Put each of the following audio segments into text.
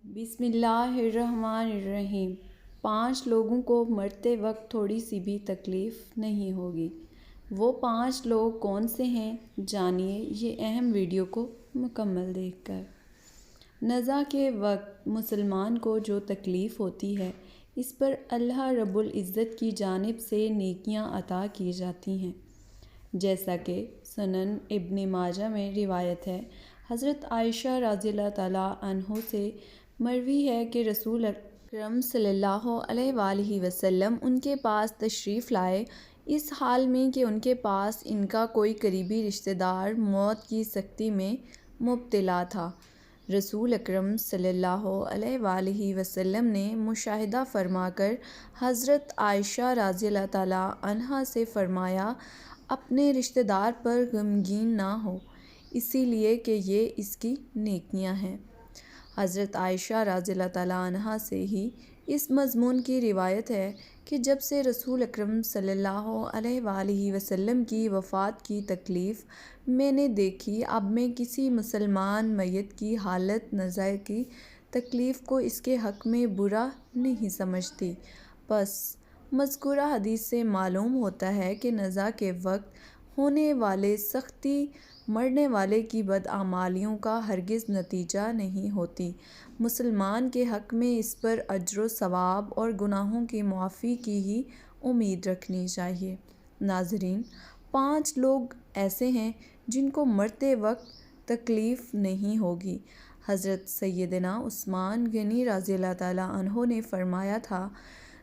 بسم اللہ الرحمن الرحیم۔ 5 لوگوں کو مرتے وقت تھوڑی سی بھی تکلیف نہیں ہوگی۔ وہ 5 لوگ کون سے ہیں، جانیے یہ اہم ویڈیو کو مکمل دیکھ کر۔ نزا کے وقت مسلمان کو جو تکلیف ہوتی ہے، اس پر اللہ رب العزت کی جانب سے نیکیاں عطا کی جاتی ہیں، جیسا کہ سنن ابن ماجہ میں روایت ہے۔ حضرت عائشہ رضی اللہ تعالیٰ عنہ سے مروی ہے کہ رسول اکرم صلی اللہ علیہ وآلہ وسلم ان کے پاس تشریف لائے، اس حال میں کہ ان کے پاس ان کا کوئی قریبی رشتہ دار موت کی سختی میں مبتلا تھا۔ رسول اکرم صلی اللہ علیہ وآلہ وسلم نے مشاہدہ فرما کر حضرت عائشہ رضی اللہ تعالیٰ عنہا سے فرمایا، اپنے رشتہ دار پر غمگین نہ ہو، اسی لیے کہ یہ اس کی نیکیاں ہیں۔ حضرت عائشہ رضی اللہ تعالیٰ عنہا سے ہی اس مضمون کی روایت ہے کہ جب سے رسول اکرم صلی اللہ علیہ وآلہ وسلم کی وفات کی تکلیف میں نے دیکھی، اب میں کسی مسلمان میت کی حالت نزا کی تکلیف کو اس کے حق میں برا نہیں سمجھتی۔ پس مذکورہ حدیث سے معلوم ہوتا ہے کہ نزا کے وقت ہونے والے سختی مرنے والے کی بدعمالیوں کا ہرگز نتیجہ نہیں ہوتی۔ مسلمان کے حق میں اس پر اجر و ثواب اور گناہوں کی معافی کی ہی امید رکھنی چاہیے۔ ناظرین، 5 لوگ ایسے ہیں جن کو مرتے وقت تکلیف نہیں ہوگی۔ حضرت سیدنا عثمان غنی رضی اللہ تعالیٰ عنہ نے فرمایا تھا،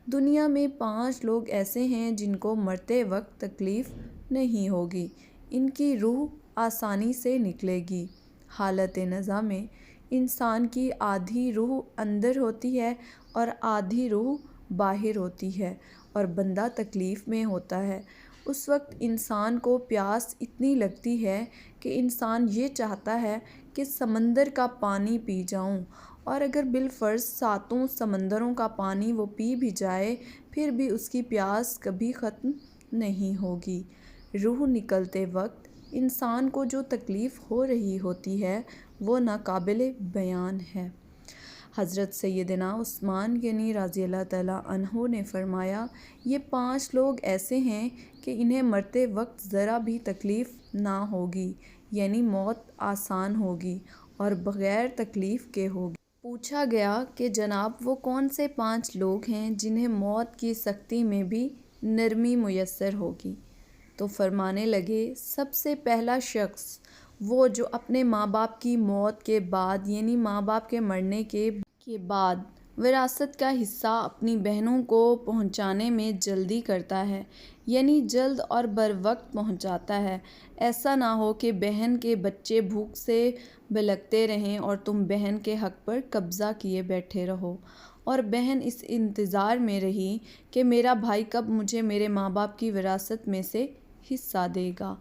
دنیا میں 5 لوگ ایسے ہیں جن کو مرتے وقت تکلیف نہیں ہوگی، ان کی روح آسانی سے نکلے گی۔ حالت نزا میں انسان کی آدھی روح اندر ہوتی ہے اور آدھی روح باہر ہوتی ہے اور بندہ تکلیف میں ہوتا ہے۔ اس وقت انسان کو پیاس اتنی لگتی ہے کہ انسان یہ چاہتا ہے کہ سمندر کا پانی پی جاؤں، اور اگر بالفرض 7 سمندروں کا پانی وہ پی بھی جائے پھر بھی اس کی پیاس کبھی ختم نہیں ہوگی۔ روح نکلتے وقت انسان کو جو تکلیف ہو رہی ہوتی ہے وہ ناقابل بیان ہے۔ حضرت سیدنا عثمان غنی رضی اللہ تعالیٰ عنہ نے فرمایا، یہ 5 لوگ ایسے ہیں کہ انہیں مرتے وقت ذرا بھی تکلیف نہ ہوگی، یعنی موت آسان ہوگی اور بغیر تکلیف کے ہوگی۔ پوچھا گیا کہ جناب وہ کون سے 5 لوگ ہیں جنہیں موت کی سختی میں بھی نرمی میسر ہوگی؟ تو فرمانے لگے، سب سے پہلا شخص وہ جو اپنے ماں باپ کی موت کے بعد، یعنی ماں باپ کے مرنے کے بعد وراثت کا حصہ اپنی بہنوں کو پہنچانے میں جلدی کرتا ہے، یعنی جلد اور بروقت پہنچاتا ہے۔ ایسا نہ ہو کہ بہن کے بچے بھوک سے بلکتے رہیں اور تم بہن کے حق پر قبضہ کیے بیٹھے رہو، اور بہن اس انتظار میں رہی کہ میرا بھائی کب مجھے میرے ماں باپ کی وراثت میں سے حصہ دے گا۔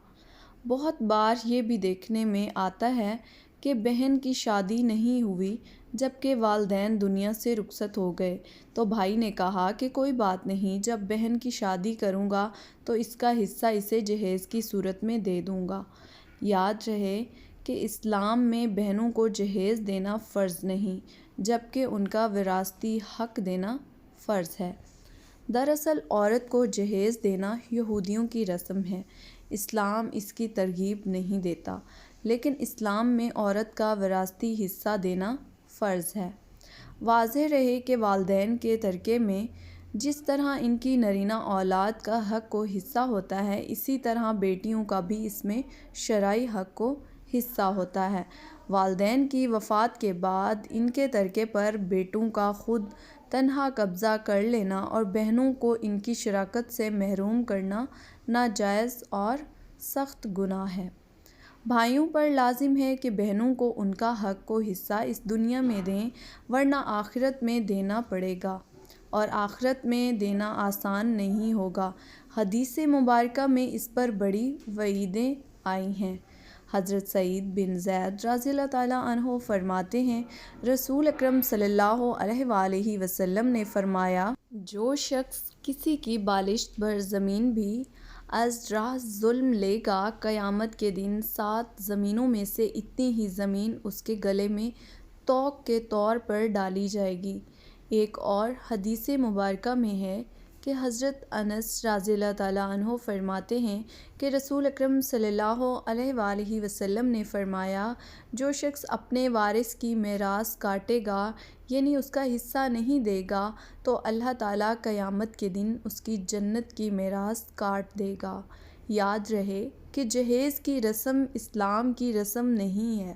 بہت بار یہ بھی دیکھنے میں آتا ہے کہ بہن کی شادی نہیں ہوئی، جبکہ والدین دنیا سے رخصت ہو گئے، تو بھائی نے کہا کہ کوئی بات نہیں، جب بہن کی شادی کروں گا تو اس کا حصہ اسے جہیز کی صورت میں دے دوں گا۔ یاد رہے کہ اسلام میں بہنوں کو جہیز دینا فرض نہیں، جبکہ ان کا وراثتی حق دینا فرض ہے۔ دراصل عورت کو جہیز دینا یہودیوں کی رسم ہے، اسلام اس کی ترغیب نہیں دیتا، لیکن اسلام میں عورت کا وراثتی حصہ دینا فرض ہے۔ واضح رہے کہ والدین کے ترکے میں جس طرح ان کی نرینہ اولاد کا حق و حصہ ہوتا ہے، اسی طرح بیٹیوں کا بھی اس میں شرعی حق و حصہ ہوتا ہے۔ والدین کی وفات کے بعد ان کے ترکے پر بیٹوں کا خود تنہا قبضہ کر لینا اور بہنوں کو ان کی شراکت سے محروم کرنا ناجائز اور سخت گناہ ہے۔ بھائیوں پر لازم ہے کہ بہنوں کو ان کا حق و حصہ اس دنیا میں دیں، ورنہ آخرت میں دینا پڑے گا، اور آخرت میں دینا آسان نہیں ہوگا۔ حدیث مبارکہ میں اس پر بڑی وعیدیں آئی ہیں۔ حضرت سعید بن زید رضی اللہ تعالیٰ عنہ فرماتے ہیں، رسول اکرم صلی اللہ علیہ وآلہ وسلم نے فرمایا، جو شخص کسی کی بالشت بھر زمین بھی از راہ ظلم لے گا، قیامت کے دن 7 زمینوں میں سے اتنی ہی زمین اس کے گلے میں توق کے طور پر ڈالی جائے گی۔ ایک اور حدیث مبارکہ میں ہے کہ حضرت انس رضی اللہ تعالیٰ عنہ فرماتے ہیں کہ رسول اکرم صلی اللہ علیہ وآلہ وسلم نے فرمایا، جو شخص اپنے وارث کی میراث کاٹے گا، یعنی اس کا حصہ نہیں دے گا، تو اللہ تعالیٰ قیامت کے دن اس کی جنت کی میراث کاٹ دے گا۔ یاد رہے کہ جہیز کی رسم اسلام کی رسم نہیں ہے،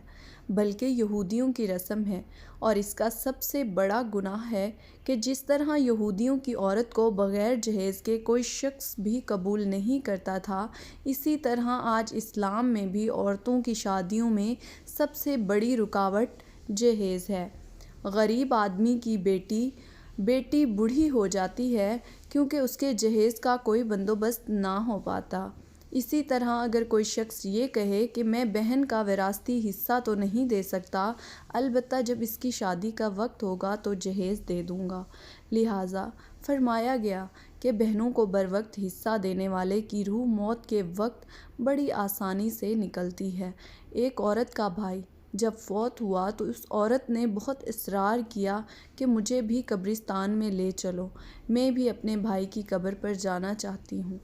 بلکہ یہودیوں کی رسم ہے، اور اس کا سب سے بڑا گناہ ہے کہ جس طرح یہودیوں کی عورت کو بغیر جہیز کے کوئی شخص بھی قبول نہیں کرتا تھا، اسی طرح آج اسلام میں بھی عورتوں کی شادیوں میں سب سے بڑی رکاوٹ جہیز ہے۔ غریب آدمی کی بیٹی بوڑھی ہو جاتی ہے کیونکہ اس کے جہیز کا کوئی بندوبست نہ ہو پاتا۔ اسی طرح اگر کوئی شخص یہ کہے کہ میں بہن کا وراثتی حصہ تو نہیں دے سکتا، البتہ جب اس کی شادی کا وقت ہوگا تو جہیز دے دوں گا۔ لہٰذا فرمایا گیا کہ بہنوں کو بروقت حصہ دینے والے کی روح موت کے وقت بڑی آسانی سے نکلتی ہے۔ ایک عورت کا بھائی جب فوت ہوا تو اس عورت نے بہت اصرار کیا کہ مجھے بھی قبرستان میں لے چلو، میں بھی اپنے بھائی کی قبر پر جانا چاہتی ہوں۔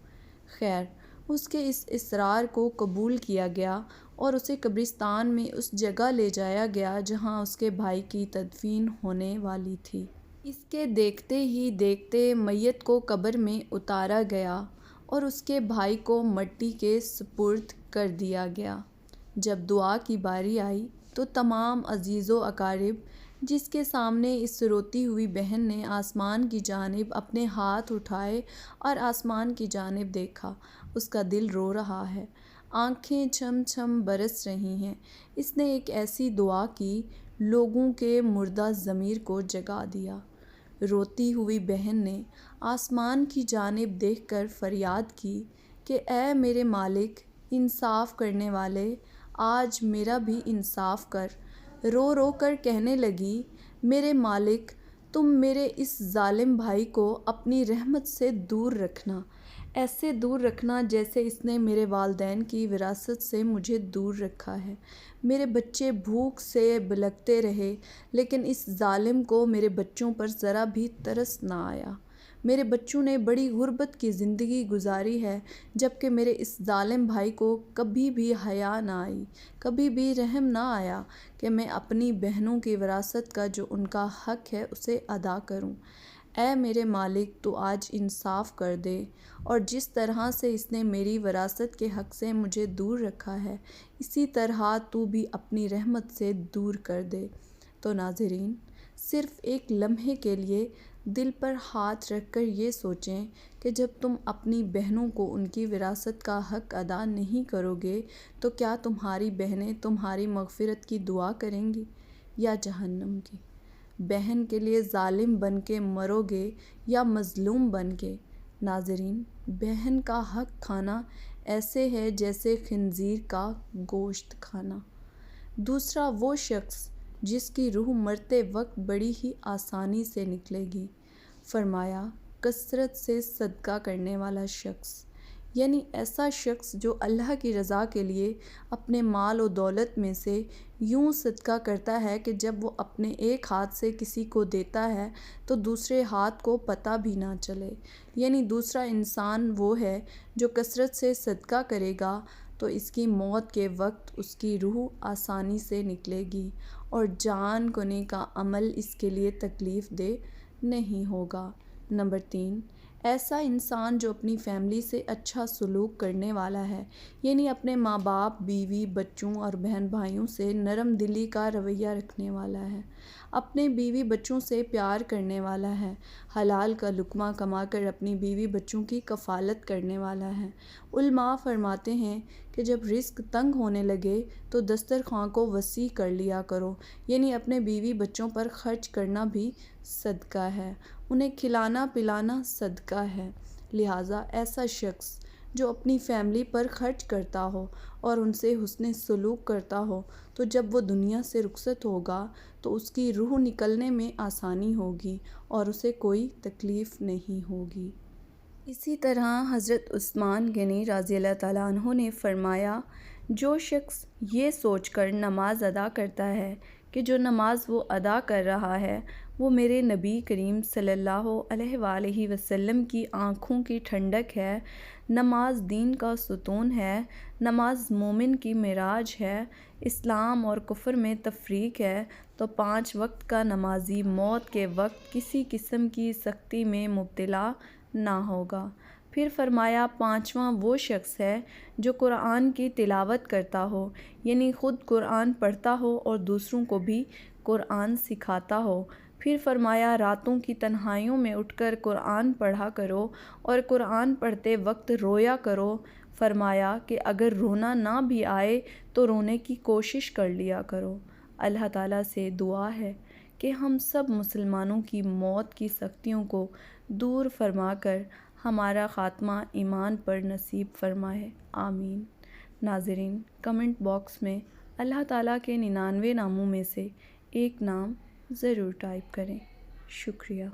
خیر، اس کے اس اصرار کو قبول کیا گیا اور اسے قبرستان میں اس جگہ لے جایا گیا جہاں اس کے بھائی کی تدفین ہونے والی تھی۔ اس کے دیکھتے ہی دیکھتے میت کو قبر میں اتارا گیا اور اس کے بھائی کو مٹی کے سپرد کر دیا گیا۔ جب دعا کی باری آئی تو تمام عزیز و اقارب، جس کے سامنے اس روتی ہوئی بہن نے آسمان کی جانب اپنے ہاتھ اٹھائے اور آسمان کی جانب دیکھا، اس کا دل رو رہا ہے، آنکھیں چھم چھم برس رہی ہیں۔ اس نے ایک ایسی دعا کی، لوگوں کے مردہ ضمیر کو جگا دیا۔ روتی ہوئی بہن نے آسمان کی جانب دیکھ کر فریاد کی کہ اے میرے مالک، انصاف کرنے والے، آج میرا بھی انصاف کر۔ رو رو کر کہنے لگی، میرے مالک، تم میرے اس ظالم بھائی کو اپنی رحمت سے دور رکھنا، ایسے دور رکھنا جیسے اس نے میرے والدین کی وراثت سے مجھے دور رکھا ہے۔ میرے بچے بھوک سے بلکتے رہے لیکن اس ظالم کو میرے بچوں پر ذرا بھی ترس نہ آیا۔ میرے بچوں نے بڑی غربت کی زندگی گزاری ہے، جبکہ میرے اس ظالم بھائی کو کبھی بھی حیا نہ آئی، کبھی بھی رحم نہ آیا کہ میں اپنی بہنوں کی وراثت کا جو ان کا حق ہے اسے ادا کروں۔ اے میرے مالک، تو آج انصاف کر دے، اور جس طرح سے اس نے میری وراثت کے حق سے مجھے دور رکھا ہے، اسی طرح تو بھی اپنی رحمت سے دور کر دے۔ تو ناظرین، صرف ایک لمحے کے لیے دل پر ہاتھ رکھ کر یہ سوچیں کہ جب تم اپنی بہنوں کو ان کی وراثت کا حق ادا نہیں کرو گے تو کیا تمہاری بہنیں تمہاری مغفرت کی دعا کریں گی یا جہنم کی؟ بہن کے لیے ظالم بن کے مرو گے یا مظلوم بن کے؟ ناظرین، بہن کا حق کھانا ایسے ہے جیسے خنزیر کا گوشت کھانا۔ دوسرا وہ شخص جس کی روح مرتے وقت بڑی ہی آسانی سے نکلے گی، فرمایا کثرت سے صدقہ کرنے والا شخص، یعنی ایسا شخص جو اللہ کی رضا کے لیے اپنے مال و دولت میں سے یوں صدقہ کرتا ہے کہ جب وہ اپنے ایک ہاتھ سے کسی کو دیتا ہے تو دوسرے ہاتھ کو پتہ بھی نہ چلے۔ یعنی دوسرا انسان وہ ہے جو کثرت سے صدقہ کرے گا تو اس کی موت کے وقت اس کی روح آسانی سے نکلے گی اور جان کنے کا عمل اس کے لیے تکلیف دہ نہیں ہوگا۔ نمبر 3، ایسا انسان جو اپنی فیملی سے اچھا سلوک کرنے والا ہے، یعنی اپنے ماں باپ، بیوی، بچوں اور بہن بھائیوں سے نرم دلی کا رویہ رکھنے والا ہے، اپنے بیوی بچوں سے پیار کرنے والا ہے، حلال کا لقمہ کما کر اپنی بیوی بچوں کی کفالت کرنے والا ہے۔ علماء فرماتے ہیں کہ جب رزق تنگ ہونے لگے تو دسترخوان کو وسیع کر لیا کرو، یعنی اپنے بیوی بچوں پر خرچ کرنا بھی صدقہ ہے، انہیں کھلانا پلانا صدقہ ہے۔ لہٰذا ایسا شخص جو اپنی فیملی پر خرچ کرتا ہو اور ان سے حسن سلوک کرتا ہو تو جب وہ دنیا سے رخصت ہوگا تو اس کی روح نکلنے میں آسانی ہوگی اور اسے کوئی تکلیف نہیں ہوگی۔ اسی طرح حضرت عثمان غنی رضی اللہ تعالیٰ عنہ نے فرمایا، جو شخص یہ سوچ کر نماز ادا کرتا ہے کہ جو نماز وہ ادا کر رہا ہے وہ میرے نبی کریم صلی اللہ علیہ وآلہ وسلم کی آنکھوں کی ٹھنڈک ہے۔ نماز دین کا ستون ہے، نماز مومن کی معراج ہے، اسلام اور کفر میں تفریق ہے، تو 5 وقت کا نمازی موت کے وقت کسی قسم کی سختی میں مبتلا نہ ہوگا۔ پھر فرمایا 5واں وہ شخص ہے جو قرآن کی تلاوت کرتا ہو، یعنی خود قرآن پڑھتا ہو اور دوسروں کو بھی قرآن سکھاتا ہو۔ پھر فرمایا راتوں کی تنہائیوں میں اٹھ کر قرآن پڑھا کرو اور قرآن پڑھتے وقت رویا کرو۔ فرمایا کہ اگر رونا نہ بھی آئے تو رونے کی کوشش کر لیا کرو۔ اللہ تعالیٰ سے دعا ہے کہ ہم سب مسلمانوں کی موت کی سختیوں کو دور فرما کر ہمارا خاتمہ ایمان پر نصیب فرمائے، آمین۔ ناظرین، کمنٹ باکس میں اللہ تعالیٰ کے 99 ناموں میں سے ایک نام ضرور ٹائپ کریں۔ شکریہ۔